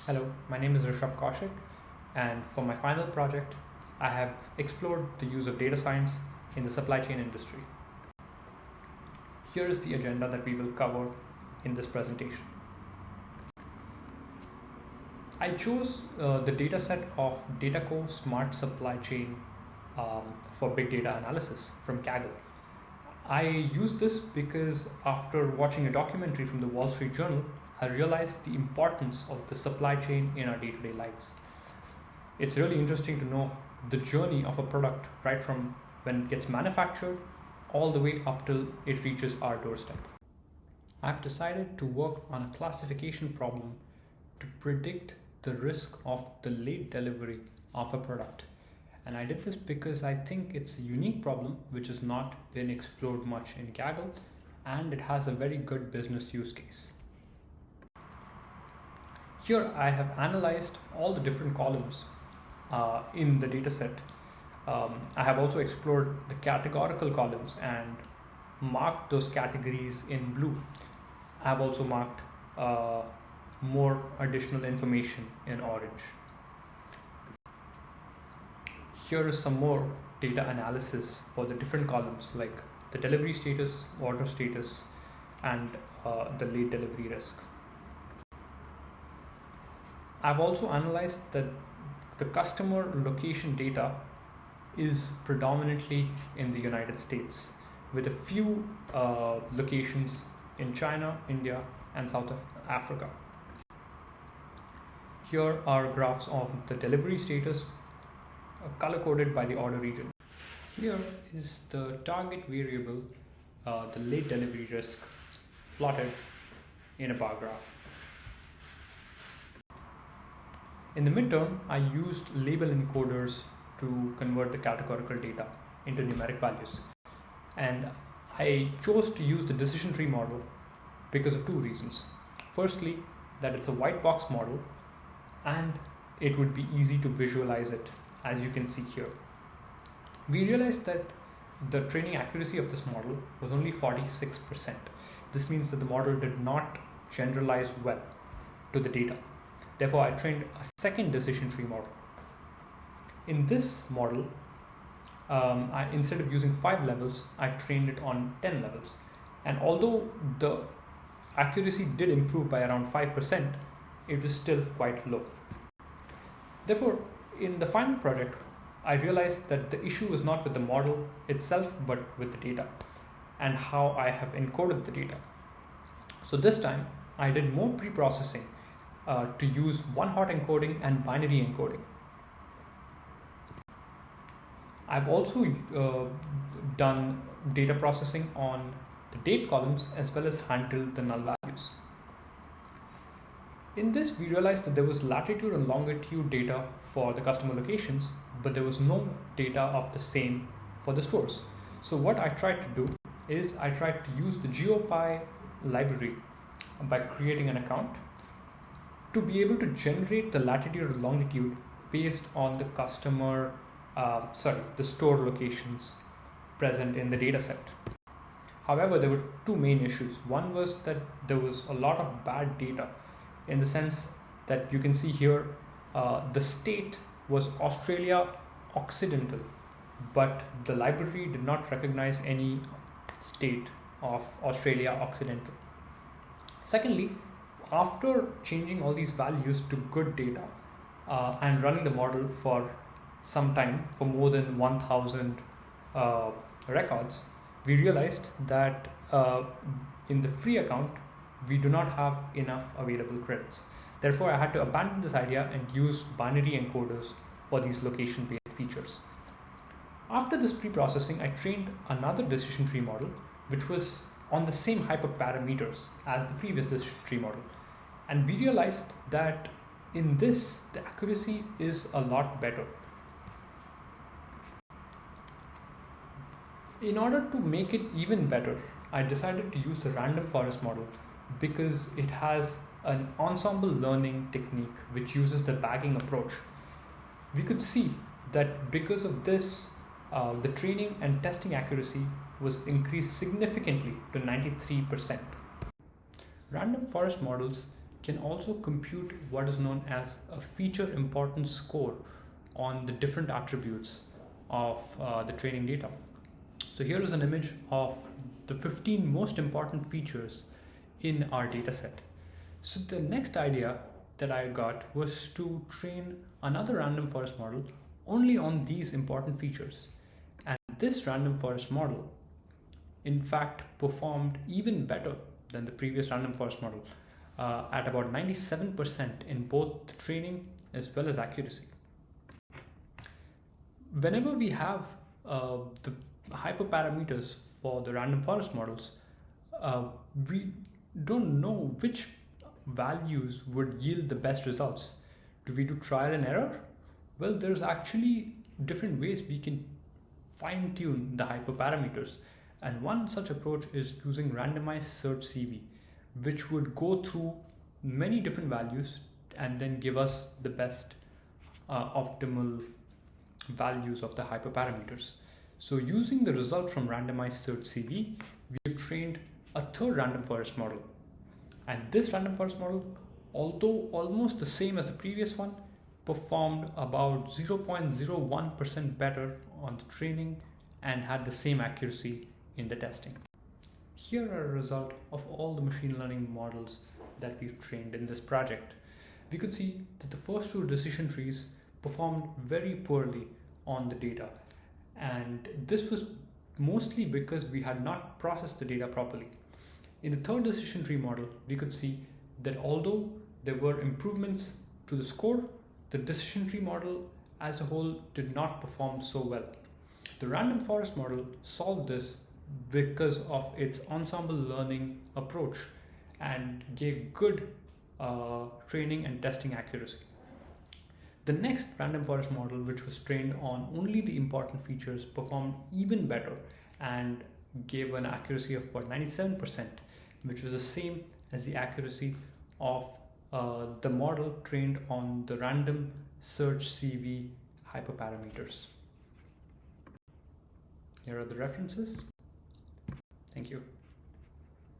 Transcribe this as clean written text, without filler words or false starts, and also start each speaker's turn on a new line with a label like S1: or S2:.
S1: Hello, my name is Rishabh Kaushik, and for my final project, I have explored the use of data science in the supply chain industry. Here is the agenda that we will cover in this presentation. I chose the dataset of Dataco Smart Supply Chain for big data analysis from Kaggle. I used this because after watching a documentary from the Wall Street Journal, I realized the importance of the supply chain in our day-to-day lives. It's really interesting to know the journey of a product right from when it gets manufactured all the way up till it reaches our doorstep. I've decided to work on a classification problem to predict the risk of the late delivery of a product. And I did this because I think it's a unique problem which has not been explored much in Kaggle, and it has a very good business use case. Here I have analyzed all the different columns in the dataset. I have also explored the categorical columns and marked those categories in blue. I have also marked more additional information in orange. Here is some more data analysis for the different columns like the delivery status, order status, and the late delivery risk. I've also analyzed that the customer location data is predominantly in the United States, with a few locations in China, India, and South Africa. Here are graphs of the delivery status color-coded by the order region. Here is the target variable, the late delivery risk, plotted in a bar graph. In the midterm, I used label encoders to convert the categorical data into numeric values. And I chose to use the decision tree model because of two reasons. Firstly, that it's a white box model and it would be easy to visualize it, as you can see here. We realized that the training accuracy of this model was only 46%. This means that the model did not generalize well to the data. Therefore, I trained a second decision tree model. In this model, instead of using 5 levels, I trained it on 10 levels. And although the accuracy did improve by around 5%, it was still quite low. Therefore, in the final project, I realized that the issue was not with the model itself, but with the data and how I have encoded the data. So this time, I did more pre-processing to use one-hot encoding and binary encoding. I've also done data processing on the date columns as well as handled the null values. In this, we realized that there was latitude and longitude data for the customer locations, but there was no data of the same for the stores. So what I tried to do is I tried to use the GeoPy library by creating an account to be able to generate the latitude or longitude based on the the store locations present in the dataset. However, there were two main issues. One was that there was a lot of bad data, in the sense that you can see here, the state was Australia Occidental, but the library did not recognize any state of Australia Occidental. Secondly, after changing all these values to good data and running the model for some time, for more than 1,000 records, we realized that in the free account, we do not have enough available credits. Therefore, I had to abandon this idea and use binary encoders for these location-based features. After this pre-processing, I trained another decision tree model, which was on the same hyperparameters as the previous decision tree model. And we realized that in this, the accuracy is a lot better. In order to make it even better, I decided to use the random forest model because it has an ensemble learning technique which uses the bagging approach. We could see that because of this, the training and testing accuracy was increased significantly to 93%. Random forest models can also compute what is known as a feature importance score on the different attributes of the training data. So here is an image of the 15 most important features in our dataset. So the next idea that I got was to train another random forest model only on these important features. And this random forest model, in fact, performed even better than the previous random forest model at about 97% in both the training as well as accuracy. Whenever we have the hyperparameters for the random forest models, we don't know which values would yield the best results. Do we do trial and error? Well, there's actually different ways we can fine-tune the hyperparameters. And one such approach is using randomized search CV, which would go through many different values and then give us the best optimal values of the hyperparameters. So using the result from randomized search CV, we've trained a third random forest model. And this random forest model, although almost the same as the previous one, performed about 0.01% better on the training and had the same accuracy in the testing. Here are a result of all the machine learning models that we've trained in this project. We could see that the first two decision trees performed very poorly on the data. And this was mostly because we had not processed the data properly. In the third decision tree model, we could see that although there were improvements to the score, the decision tree model as a whole did not perform so well. The random forest model solved this because of its ensemble learning approach and gave good training and testing accuracy. The next random forest model, which was trained on only the important features, performed even better and gave an accuracy of about 97%, which was the same as the accuracy of the model trained on the random search CV hyperparameters. Here are the references. Thank you.